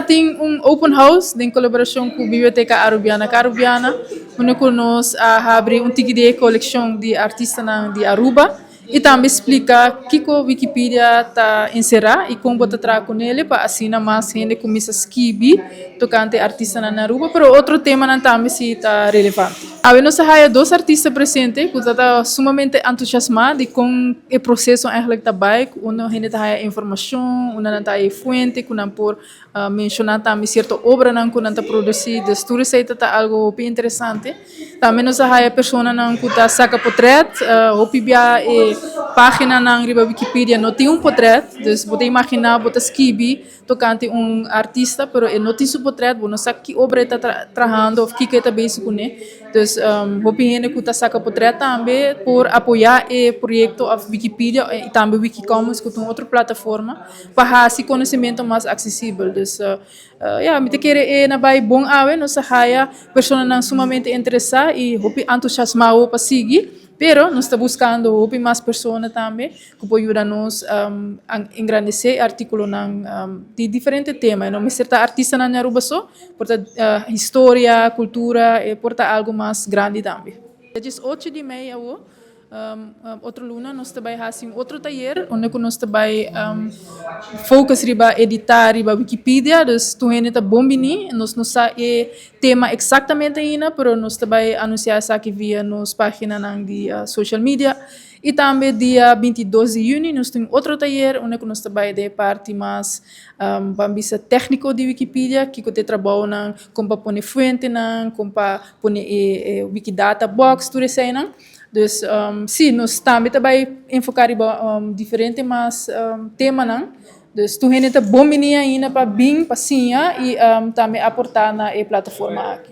tem open house em colaboração com a Biblioteca Carubiana, onde nós abrimos de coleção de artistas de Aruba e também explica o que a Wikipedia está encerrada e como está trabalhando com ele para assim mais gente começa a escrever tocante artistas na Aruba, mas outro tema também está relevante. Nós temos dois artistas presentes que estão sumamente entusiasmados com o processo eigenlijk daarbij, onde a gente tem informação, onde a gente tem fonte, que por mencionar também certa obra que a gente produzir, dus tudo isso é algo bem interessante. Também nós temos pessoas que estão saca portrait, opibia e página na Wikipedia não tem portrait, dus você imaginar, você escreve tocante artista, mas não tem portrait, você não sabe que obra está trabalhando ou que está bem com ele. Dus hooping que está saca portrait também por apoiar o projeto da Wikipedia e também Wikicommons, que é outra plataforma, para esse conhecimento mais acessível. Dus me te querer é na bai bom awe, nós haya pessoas sumamente interessadas e hooping entusiasmado para seguir. Pero nós estamos buscando mais pessoas também que podem ajudar-nos a engrandecer artículos de diferentes temas. Não é artista na Aruba só, porta história, cultura e porta algo mais grande também. Dia 8 de maio, outra luna, nós também fazemos outro taller, onde nós também focus riba editar riba Wikipedia, dus tu hene tá bom bini, nós não sabe tema exatamente ainda, mas nós também anunciar aqui via nos páginas de social media. E também dia 22 de junho nós temos outro taller, onde nós também de parte mais bambisa técnico de Wikipedia, que te trabalha com para pôr fonte, com para pôr Wikidata box, tudo isso aí. Dus sim, nós também enfocar em diferentes temas. Dus tu hene tá bom menina ainda para bem, para sim, e também aportar na plataforma aqui.